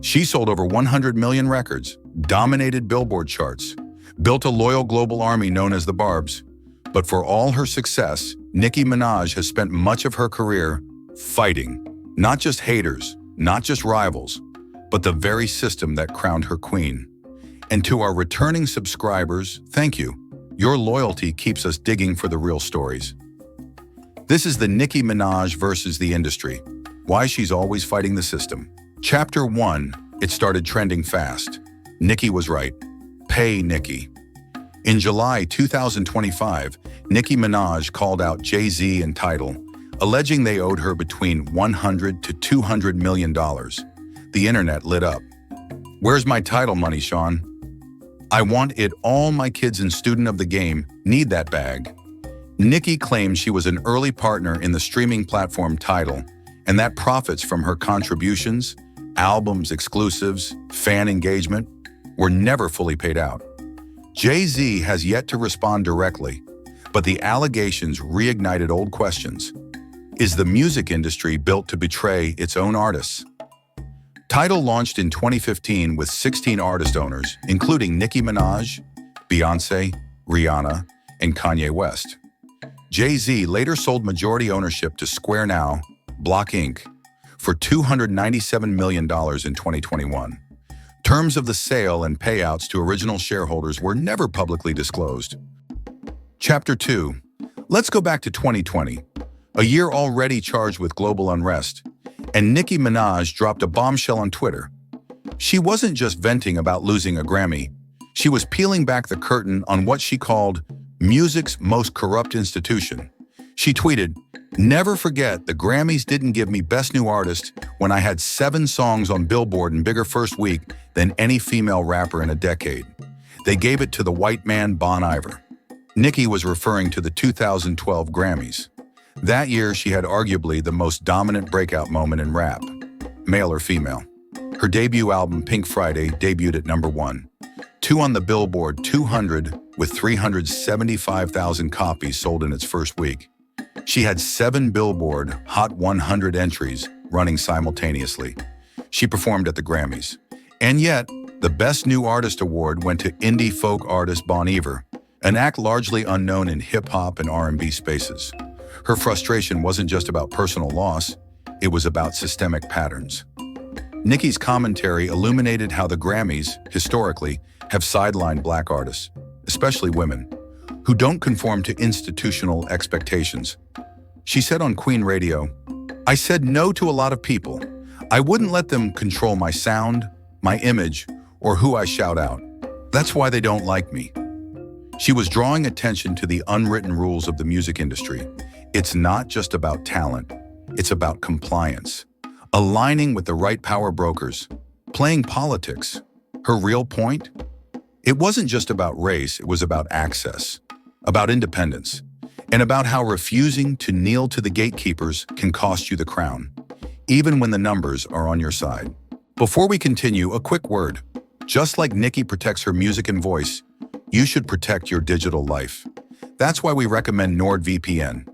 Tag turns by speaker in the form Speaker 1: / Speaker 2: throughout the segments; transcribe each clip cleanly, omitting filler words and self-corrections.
Speaker 1: She sold over 100 million records, dominated Billboard charts, built a loyal global army known as the Barbs. But for all her success, Nicki Minaj has spent much of her career fighting, not just haters, not just rivals, but the very system that crowned her queen. And to our returning subscribers, thank you. Your loyalty keeps us digging for the real stories. This is the Nicki Minaj versus the industry. Why she's always fighting the system. Chapter 1. It started trending fast. Nicki was right. Pay Nicki. In July 2025, Nicki Minaj called out Jayz and TIDAL, alleging they owed her between $100 to $200 million. The internet lit up. Where's my TIDAL money, Sean? I want it all. My kids and student of the game need that bag. Nicki claimed she was an early partner in the streaming platform TIDAL, and that profits from her contributions, albums, exclusives, fan engagement, were never fully paid out. Jayz has yet to respond directly, but the allegations reignited old questions. Is the music industry built to betray its own artists? TIDAL launched in 2015 with 16 artist owners, including Nicki Minaj, Beyoncé, Rihanna, and Kanye West. Jayz later sold majority ownership to Square Now, Block Inc., for $297 million in 2021. Terms of the sale and payouts to original shareholders were never publicly disclosed. Chapter 2. Let's go back to 2020, a year already charged with global unrest, and Nicki Minaj dropped a bombshell on Twitter. She wasn't just venting about losing a Grammy. She was peeling back the curtain on what she called music's most corrupt institution. She tweeted, "Never forget the Grammys didn't give me Best New Artist when I had 7 songs on Billboard and bigger first week than any female rapper in a decade. They gave it to the white man Bon Iver." Nicki was referring to the 2012 Grammys. That year, she had arguably the most dominant breakout moment in rap, male or female. Her debut album, Pink Friday, debuted at number 1, 2 on the Billboard 200 with 375,000 copies sold in its first week. She had 7 Billboard Hot 100 entries running simultaneously. She performed at the Grammys. And yet, the Best New Artist award went to indie folk artist Bon Iver, an act largely unknown in hip-hop and R&B spaces. Her frustration wasn't just about personal loss, it was about systemic patterns. Nicki's commentary illuminated how the Grammys, historically, have sidelined black artists, especially women, who don't conform to institutional expectations. She said on Queen Radio, "I said no to a lot of people. I wouldn't let them control my sound, my image, or who I shout out. That's why they don't like me." She was drawing attention to the unwritten rules of the music industry. It's not just about talent, it's about compliance, aligning with the right power brokers, playing politics. Her real point? It wasn't just about race, it was about access, about independence, and about how refusing to kneel to the gatekeepers can cost you the crown, even when the numbers are on your side. Before we continue, a quick word. Just like Nicki protects her music and voice, you should protect your digital life. That's why we recommend NORDVPN.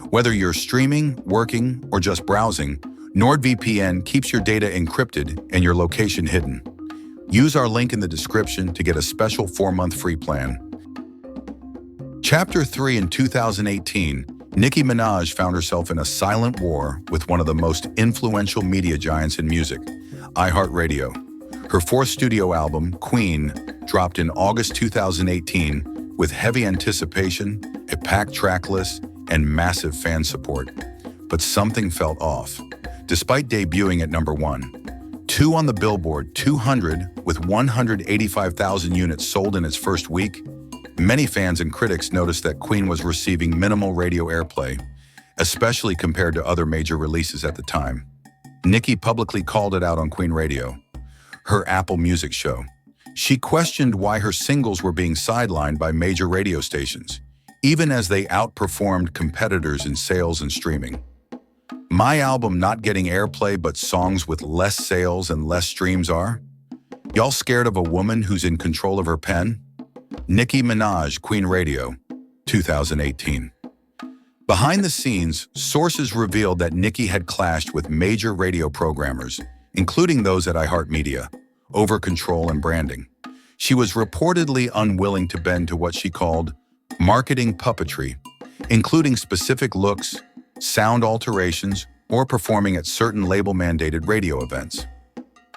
Speaker 1: Whether you're streaming, working, or just browsing, NORDVPN keeps your data encrypted and your location hidden. Use our link in the description to get a special 4-month free plan. Chapter 3. In 2018, Nicki Minaj found herself in a silent war with one of the most influential media giants in music, iHeartRadio. Her 4th studio album, Queen, dropped in August 2018 with heavy anticipation, a packed track list, and massive fan support. But something felt off. Despite debuting at number 1, 2 on the Billboard 200 with 185,000 units sold in its first week, many fans and critics noticed that Queen was receiving minimal radio airplay, especially compared to other major releases at the time. Nicki publicly called it out on Queen Radio, her Apple Music show. She questioned why her singles were being sidelined by major radio stations, even as they outperformed competitors in sales and streaming. My album not getting airplay, but songs with less sales and less streams are? Y'all scared of a woman who's in control of her pen? Nicki Minaj, Queen Radio, 2018. Behind the scenes, sources revealed that Nicki had clashed with major radio programmers, including those at iHeartMedia, over control and branding. She was reportedly unwilling to bend to what she called marketing puppetry, including specific looks, sound alterations, or performing at certain label-mandated radio events.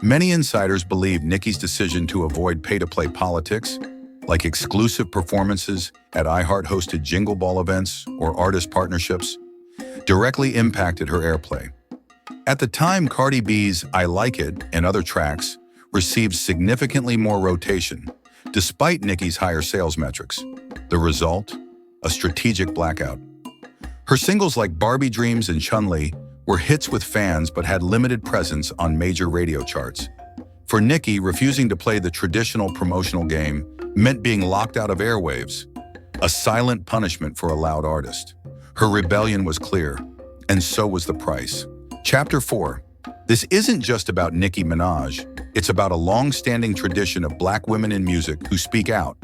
Speaker 1: Many insiders believe Nicki's decision to avoid pay-to-play politics, like exclusive performances at iHeart-hosted Jingle Ball events or artist partnerships, directly impacted her airplay. At the time, Cardi B's I Like It and other tracks received significantly more rotation, despite Nicki's higher sales metrics. The result? A strategic blackout. Her singles like Barbie Dreams and Chun-Li were hits with fans but had limited presence on major radio charts. For Nicki, refusing to play the traditional promotional game meant being locked out of airwaves, a silent punishment for a loud artist. Her rebellion was clear, and so was the price. Chapter 4. This isn't just about Nicki Minaj, it's about a long-standing tradition of Black women in music who speak out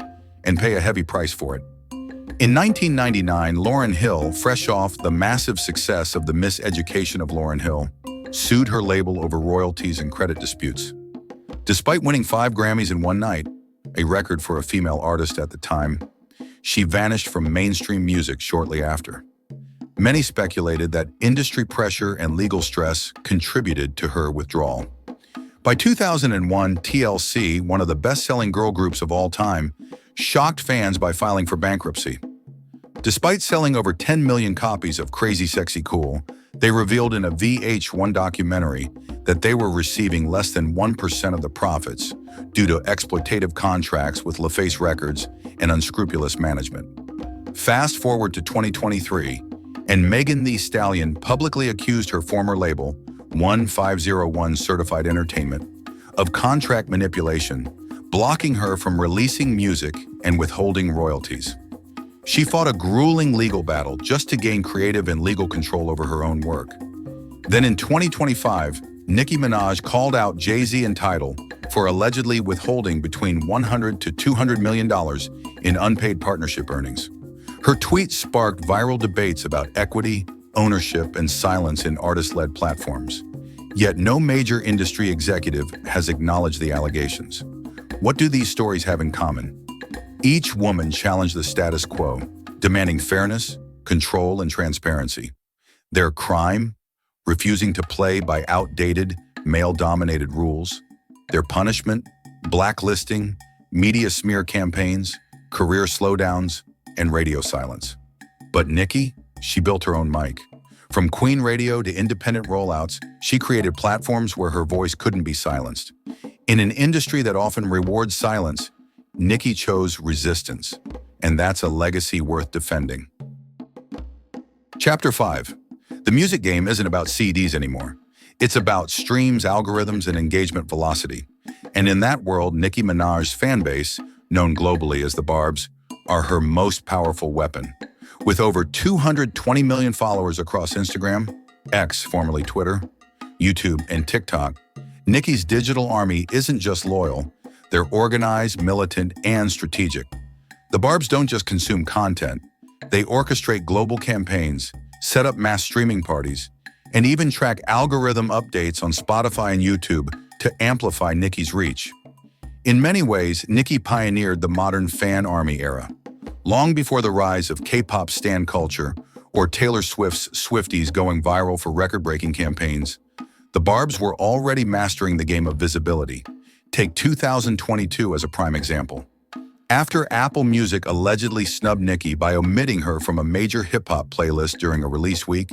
Speaker 1: and pay a heavy price for it. In 1999, Lauryn Hill, fresh off the massive success of The Miseducation of Lauryn Hill, sued her label over royalties and credit disputes. Despite winning 5 Grammys in one night, a record for a female artist at the time, she vanished from mainstream music shortly after. Many speculated that industry pressure and legal stress contributed to her withdrawal. By 2001, TLC, one of the best-selling girl groups of all time, shocked fans by filing for bankruptcy. Despite selling over 10 million copies of Crazy Sexy Cool, they revealed in a VH1 documentary that they were receiving less than 1% of the profits due to exploitative contracts with LaFace Records and unscrupulous management. Fast forward to 2023, and Megan Thee Stallion publicly accused her former label, 1501 Certified Entertainment, of contract manipulation, blocking her from releasing music and withholding royalties. She fought a grueling legal battle just to gain creative and legal control over her own work. Then in 2025, Nicki Minaj called out Jayz and TIDAL for allegedly withholding between $100 to $200 million in unpaid partnership earnings. Her tweets sparked viral debates about equity, ownership, and silence in artist-led platforms. Yet no major industry executive has acknowledged the allegations. What do these stories have in common? Each woman challenged the status quo, demanding fairness, control, and transparency. Their crime? Refusing to play by outdated, male-dominated rules. Their punishment? Blacklisting, media smear campaigns, career slowdowns, and radio silence. But Nicki? She built her own mic. From Queen Radio to independent rollouts, she created platforms where her voice couldn't be silenced. In an industry that often rewards silence, Nicki chose resistance, and that's a legacy worth defending. Chapter 5. The music game isn't about CDs anymore. It's about streams, algorithms, and engagement velocity. And in that world, Nicki Minaj's fan base, known globally as the Barbs, are her most powerful weapon. With over 220 million followers across Instagram, X, formerly Twitter, YouTube, and TikTok, Nicki's digital army isn't just loyal, they're organized, militant, and strategic. The Barbs don't just consume content, they orchestrate global campaigns, set up mass streaming parties, and even track algorithm updates on Spotify and YouTube to amplify Nicki's reach. In many ways, Nicki pioneered the modern fan army era. Long before the rise of K-pop stan culture or Taylor Swift's Swifties going viral for record-breaking campaigns, the Barbs were already mastering the game of visibility. Take 2022 as a prime example. After Apple Music allegedly snubbed Nicki by omitting her from a major hip-hop playlist during a release week,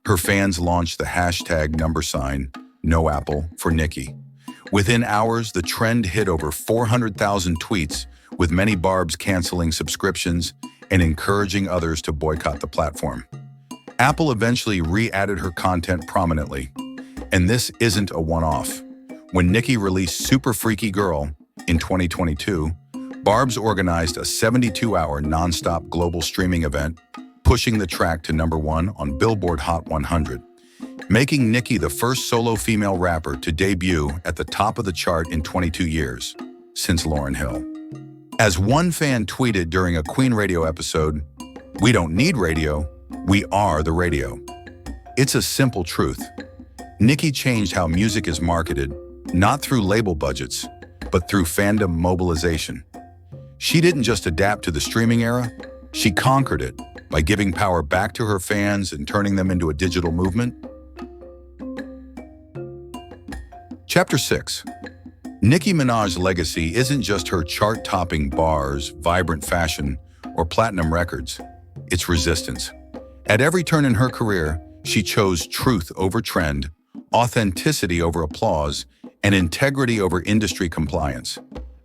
Speaker 1: her fans launched the hashtag #NoApple for Nicki. Within hours, the trend hit over 400,000 tweets, with many Barbs canceling subscriptions and encouraging others to boycott the platform. Apple eventually re-added her content prominently. And this isn't a one-off. When Nicki released Super Freaky Girl in 2022, Barbs organized a 72-hour non-stop global streaming event, pushing the track to #1 on Billboard Hot 100, making Nicki the first solo female rapper to debut at the top of the chart in 22 years, since Lauryn Hill. As one fan tweeted during a Queen Radio episode, "We don't need radio, we are the radio." It's a simple truth. Nicki changed how music is marketed, not through label budgets, but through fandom mobilization. She didn't just adapt to the streaming era, she conquered it by giving power back to her fans and turning them into a digital movement. Chapter 6. Nicki Minaj's legacy isn't just her chart-topping bars, vibrant fashion, or platinum records. It's resistance. At every turn in her career, she chose truth over trend, authenticity over applause, and integrity over industry compliance.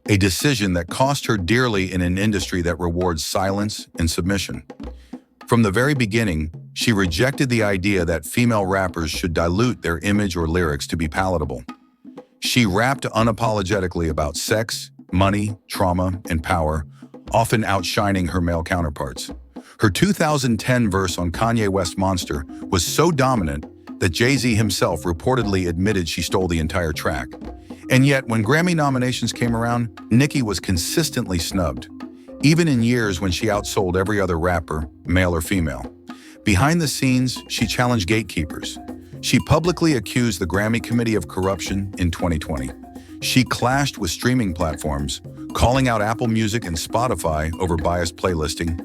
Speaker 1: A decision that cost her dearly in an industry that rewards silence and submission. From the very beginning, she rejected the idea that female rappers should dilute their image or lyrics to be palatable. She rapped unapologetically about sex, money, trauma, and power, often outshining her male counterparts. Her 2010 verse on Kanye West's Monster was so dominant that Jayz himself reportedly admitted she stole the entire track. And yet, when Grammy nominations came around, Nicki was consistently snubbed, even in years when she outsold every other rapper, male or female. Behind the scenes, she challenged gatekeepers. She publicly accused the Grammy Committee of corruption in 2020. She clashed with streaming platforms, calling out Apple Music and Spotify over biased playlisting,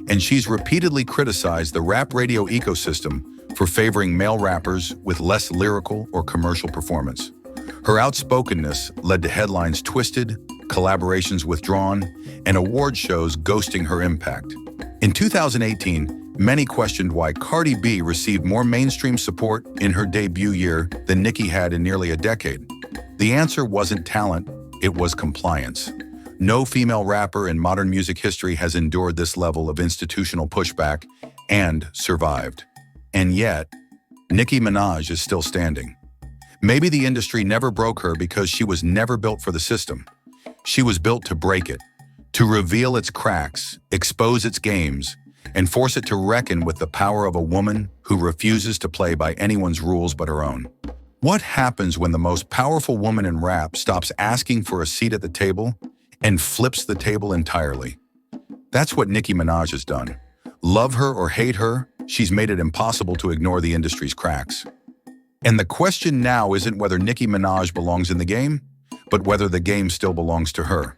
Speaker 1: and she's repeatedly criticized the rap radio ecosystem for favoring male rappers with less lyrical or commercial performance. Her outspokenness led to headlines twisted, collaborations withdrawn, and award shows ghosting her impact. In 2018, many questioned why Cardi B received more mainstream support in her debut year than Nicki had in nearly a decade. The answer wasn't talent, it was compliance. No female rapper in modern music history has endured this level of institutional pushback and survived. And yet, Nicki Minaj is still standing. Maybe the industry never broke her because she was never built for the system. She was built to break it, to reveal its cracks, expose its games, and force it to reckon with the power of a woman who refuses to play by anyone's rules but her own. What happens when the most powerful woman in rap stops asking for a seat at the table and flips the table entirely? That's what Nicki Minaj has done. Love her or hate her, she's made it impossible to ignore the industry's cracks. And the question now isn't whether Nicki Minaj belongs in the game, but whether the game still belongs to her.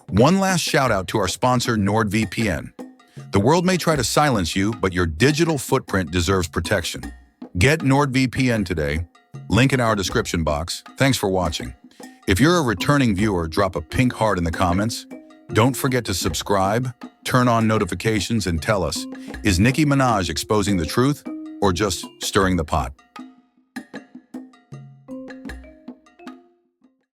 Speaker 1: One last shout out to our sponsor, NORDVPN. The world may try to silence you, but your digital footprint deserves protection. Get NORDVPN today. Link in our description box. Thanks for watching. If you're a returning viewer, drop a pink heart in the comments. Don't forget to subscribe, turn on notifications, and tell us, is Nicki Minaj exposing the truth or just stirring the pot?